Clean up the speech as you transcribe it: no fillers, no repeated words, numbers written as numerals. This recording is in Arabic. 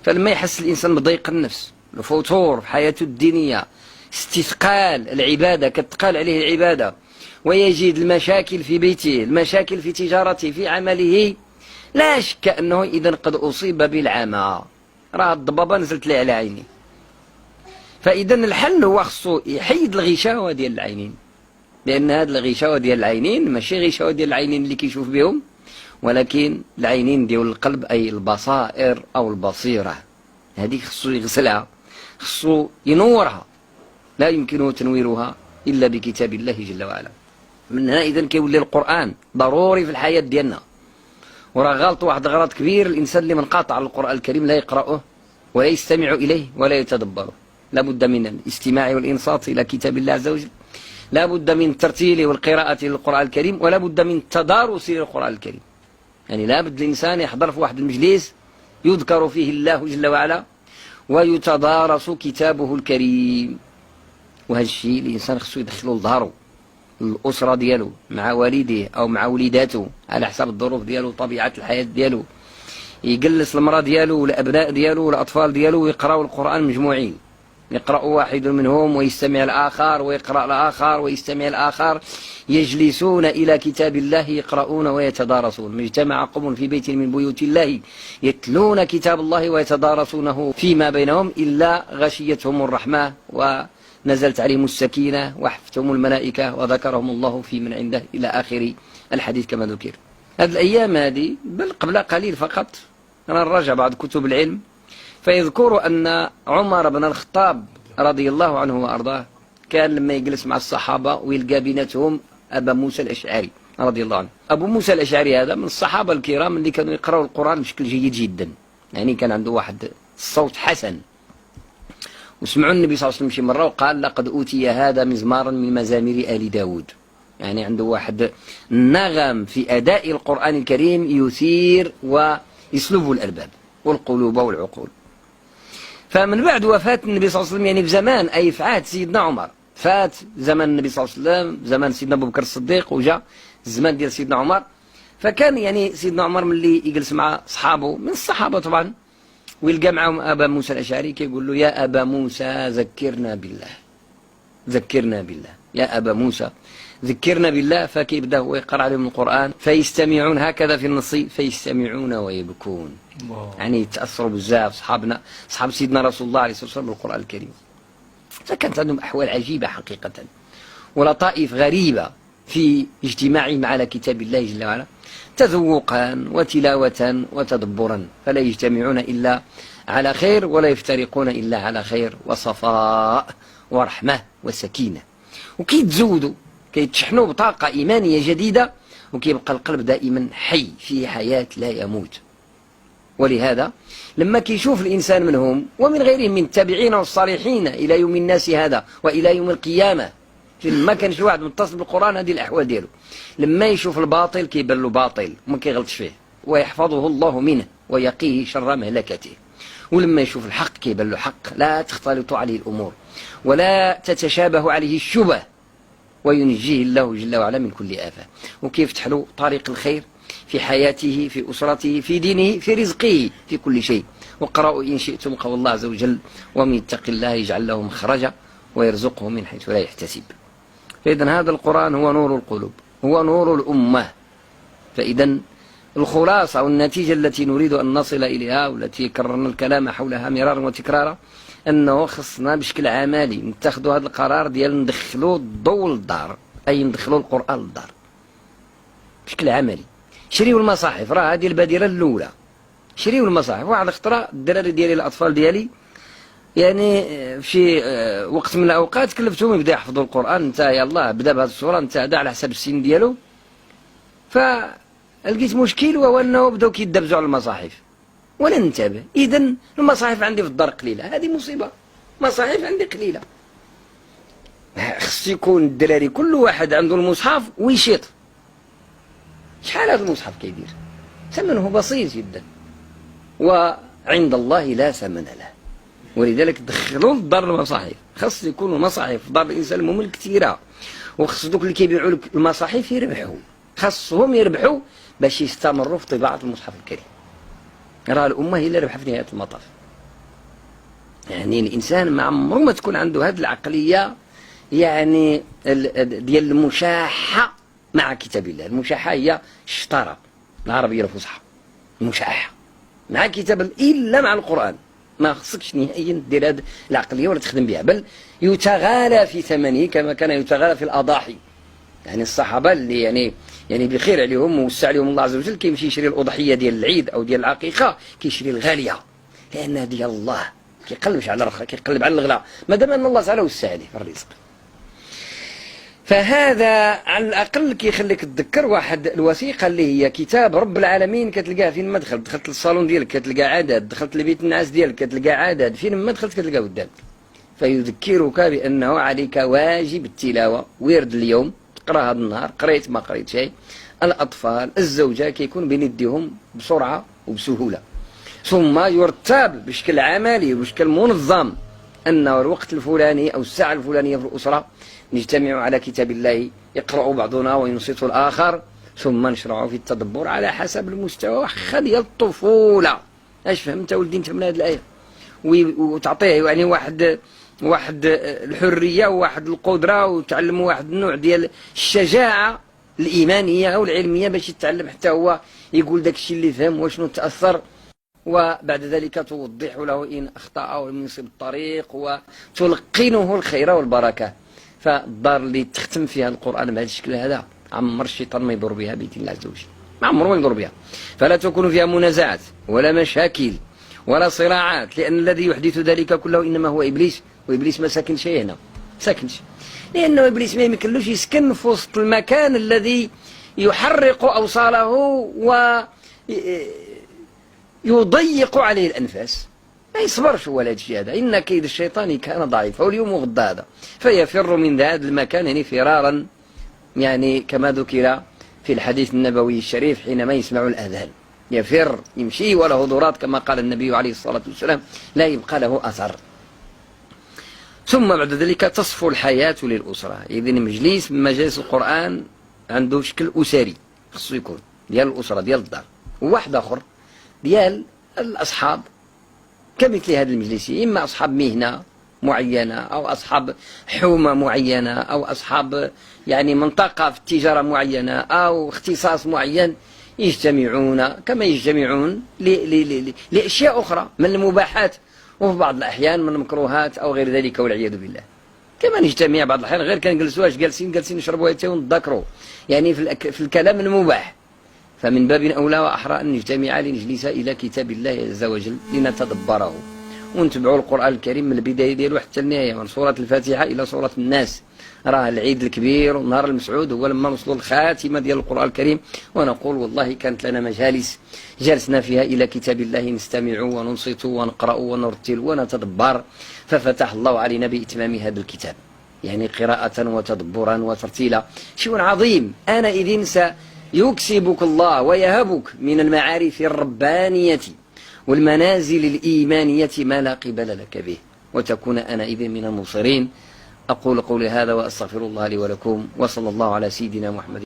فلما يحس الإنسان بضيق النفس، الفتور في حياته الدينية، استثقال العبادة، كتقال عليه العبادة، ويجد المشاكل في بيته، المشاكل في تجارته، في عمله، لا شك أنه إذن قد أصيب بالعمى، راه الضبابة نزلت ليه على عينيه. فإذا الحل هو خصو يحيد الغشاوة ديال العينين، لأن هذه الغشاوة ديال العينين ماشي غشاوة ديال العينين اللي كيشوف بهم، ولكن العينين ديال القلب، أي البصائر أو البصيرة، هذيك خصو يغسلها، خصو ينورها، لا يمكنه تنويرها إلا بكتاب الله جل وعلا. من هنا إذن كيولي القرآن ضروري في الحياة ديالنا. وراه غلط واحد غلط كبير الإنسان اللي منقاطع على القرآن الكريم، لا يقرأه ولا يستمع إليه ولا يتدبره. لا بد من الاستماع والإنصات إلى كتاب الله عز وجل، لا بد من الترتيل والقراءة للقرآن الكريم، ولا بد من التدارس للقرآن الكريم. يعني لا بد الإنسان يحضر في واحد المجلس يذكر فيه الله جل وعلا ويتدارس كتابه الكريم. وهذا الشيء الإنسان خصو يدخله لظهره، الأسرة ديالو، مع والديه أو مع وليداته على حسب الظروف ديالو وطبيعة الحياة ديالو. يجلس المرأة ديالو والأبناء ديالو والأطفال ديالو ويقرأوا القرآن مجموعين، يقرأ واحد منهم ويستمع الآخر، ويقرأ الآخر ويستمع الآخر، يجلسون إلى كتاب الله يقرؤون ويتدارسون. ما اجتمع قوم في بيت من بيوت الله يتلون كتاب الله ويتدارسونه فيما بينهم إلا غشيتهم الرحمة ونزلت عليهم السكينة وحفتهم الملائكة وذكرهم الله في من عنده إلى آخر الحديث كما ذكر. هذه الأيام هذه بل قبل قليل فقط أنا نراجع بعض كتب العلم فيذكر أن عمر بن الخطاب رضي الله عنه وأرضاه كان لما يجلس مع الصحابة ويلقى بيناتهم أبا موسى الأشعري رضي الله عنه. أبو موسى الأشعري هذا من الصحابة الكرام اللي كانوا يقرأوا القرآن بشكل جيد جدا، يعني كان عنده واحد الصوت حسن. وسمعوا النبي صلى الله عليه وسلم شي مرة وقال لقد أوتي هذا مزمارا من مزامير آل داود، يعني عنده واحد النغم في أداء القرآن الكريم يثير ويسلب الألباب والقلوب والعقول. فمن بعد وفاة النبي صلى الله عليه وسلم، يعني في زمان أي في عهد سيدنا عمر، فات زمان النبي صلى الله عليه وسلم، زمان سيدنا أبو بكر الصديق، وجاء الزمان ديال سيدنا عمر. فكان يعني سيدنا عمر ملي يجلس مع أصحابه من الصحابة طبعا ويلقى معهم أبا موسى الأشعري كيقول له يا أبا موسى ذكرنا بالله، ذكرنا بالله يا أبا موسى ذكرنا بالله. فكيبدا هو يقرأ عليهم القرآن فيستمعون هكذا في النص فيستمعون ويبكون، يعني يتأثروا بزاف صحابنا صحاب سيدنا رسول الله عليه الصلاة والسلام بالقرآن الكريم. فكانت عندهم أحوال عجيبة حقيقة ولطائف غريبة في اجتماعهم على كتاب الله جل وعلا تذوقا وتلاوة وتدبرا، فلا يجتمعون إلا على خير ولا يفترقون إلا على خير وصفاء ورحمة وسكينة. وكيتزودوا كيتشحنوا بطاقة إيمانية جديدة، وكيبقى القلب دائما حي في حياة لا يموت. ولهذا لما كيشوف الإنسان منهم ومن غيرهم من التابعين والصالحين إلى يوم الناس هذا وإلى يوم القيامة، ما كانش واحد متصل بالقرآن هذه الأحوال ديالو، لما يشوف الباطل كيبان له باطل وما كيغلطش فيه ويحفظه الله منه ويقيه شر مهلكته، ولما يشوف الحق كيبان له حق لا تختلط عليه الأمور ولا تتشابه عليه الشبه، وينجيه الله جل وعلا من كل آفة، وكيفتح له طريق الخير في حياته في أسرته في دينه في رزقه في كل شيء. وقرأوا إن شئتم قول الله عز وجل ومن يتق الله يجعل له مخرجا ويرزقه من حيث لا يحتسب. فإذا هذا القرآن هو نور القلوب، هو نور الأمة. فإذا الخلاصة والنتيجة التي نريد أن نصل إليها والتي كررنا الكلام حولها مرارا وتكرارا أنه خصنا بشكل عملي نتخذوا هذا القرار ديال ندخلوا الضوء للدار، أي ندخلوا القرآن للدار بشكل عملي. شريوا المصاحف، راه هذه البادرة الأولى، شريوا المصاحف. واحد الخطرة الدراري ديالي الأطفال ديالي يعني في وقت من الأوقات كلفتهم يبدا يحفظوا القرآن، انت يلاه بدا بهذه الصورة انت هذا على حسب السن ديالو. فلقيت مشكل وهو أنه بداو كيدبزوا على المصاحف ولا ننتبه. إذن المصاحف عندي في الدار قليلة، هذه مصيبة، مصاحف عندي قليلة. خص يكون الدراري كل واحد عنده المصحف ويشيط. شحال هذا المصحف كيدير؟ ثمنه بسيط جدا وعند الله لا ثمن له. ولذلك دخلوا للدار المصاحف، خص يكونوا مصاحف في دار الإنسان المؤمن كثيرة، وخص دوك اللي كيبيعوا لك المصاحف يربحوا، خصهم يربحوا باش يستمروا في طباعة المصحف الكريم. راه الأمة هي اللي ربحت في نهاية المطاف. يعني الإنسان ما عمره ما تكون عنده هذه العقلية، يعني ديال المشاحة مع كتاب الله. المشاحة هي الشطارة العربية الفصحى، المشاحة مع كتاب إلا مع القرآن. ما خصكش نهائيا دير هذه العقلية ولا تخدم بها، بل يتغالى في ثمنه كما كان يتغالى في الأضاحي. يعني الصحابة اللي يعني بخير عليهم ووسع عليهم الله عز وجل، كيمشي يشري الأضحية ديال العيد أو ديال العقيقة كيشري الغالية لأنها ديال الله، كيقلبش على الرخاء، كيقلب على الغلاء، ما دام أن الله تعالى وسع عليه في الرزق. فهذا على الأقل كيخليك تذكر واحد الوثيقة اللي هي كتاب رب العالمين، كتلقاه فين ما دخلت للصالون ديالك كتلقى عدد، دخلت لبيت النعاس ديالك كتلقى عدد، فين ما دخلت كتلقاه قدامك. فيذكرك بأنه عليك واجب التلاوة، ورد اليوم تقرا هذا النهار، قريت ما قريت شيء. الأطفال الزوجة كيكون بنديهم بسرعة وبسهولة، ثم يرتب بشكل عملي وبشكل منظم أنه الوقت الفلاني أو الساعة الفلانية في الأسرة نجتمع على كتاب الله، يقرأ بعضنا وينصت الآخر، ثم نشرع في التدبر على حسب المستوى واخا ديال الطفولة. اش فهمت ولدي انت من هذه الآية؟ وتعطيه يعني واحد الحرية وواحد القدرة، وتعلم واحد النوع ديال الشجاعة الإيمانية أو العلمية باش يتعلم حتى هو يقول داك الشيء اللي فهم وشنو تأثر، وبعد ذلك توضح له إن أخطأ ولم يصب الطريق وتلقنه الخير والبركة. فالدار اللي تختم فيها القرآن بهذا الشكل هذا عمر الشيطان ما يضر بها بإذن الله عز وجل، ما عمره ما يضر بها. فلا تكون فيها منازعات ولا مشاكل ولا صراعات، لأن الذي يحدث ذلك كله إنما هو إبليس، وإبليس ما ساكنش هنا، ساكنش، لأنه إبليس ما يمكنلوش يسكن في وسط المكان الذي يحرق أوصاله ويضيق عليه الأنفاس. ما يصبرش هو لهذا الشيء هذا، إن كيد الشيطان كان ضعيفا واليوم غدا هذا، فيفر من هذا المكان يعني فرارا، يعني كما ذكر في الحديث النبوي الشريف حينما يسمع الأذان يفر يمشي وله ضرات كما قال النبي عليه الصلاة والسلام، لا يبقى له أثر. ثم بعد ذلك تصفو الحياة للأسرة. إذن مجلس من مجالس القرآن عنده شكل أسري خصو يكون ديال الأسرة ديال الدار، وواحد آخر ديال الأصحاب كمثل هذا المجلس، إما أصحاب مهنة معينة أو أصحاب حومة معينة أو أصحاب يعني منطقة في التجارة معينة أو اختصاص معين، يجتمعون كما يجتمعون لأشياء أخرى من المباحات، وفي بعض الأحيان من المكروهات أو غير ذلك والعياذ بالله. كما نجتمع بعض الأحيان غير كنجلسوا جالسين نشربوا حتى ونتذكروا يعني في الكلام المباح. فمن باب أولى وأحرى أن نجتمع لنجلس إلى كتاب الله عز وجل لنتدبره ونتبعوا القرآن الكريم من البداية ديالو حتى النهاية، من سورة الفاتحة إلى سورة الناس. راه العيد الكبير ونهار المسعود هو لما نوصلوا الخاتمة ديال القرآن الكريم، ونقول والله كانت لنا مجالس جلسنا فيها إلى كتاب الله نستمع وننصت ونقرأ ونرتل ونتدبر، ففتح الله علينا بإتمام هذا الكتاب، يعني قراءة وتدبرا وترتيلا، شيء عظيم. أنا إذن سيكسبك الله ويهبك من المعارف الربانية والمنازل الإيمانية ما لا قبل لك به، وتكون أنا إذن من المنصرين. أقول قولي هذا وأستغفر الله لي ولكم، وصلى الله على سيدنا محمد.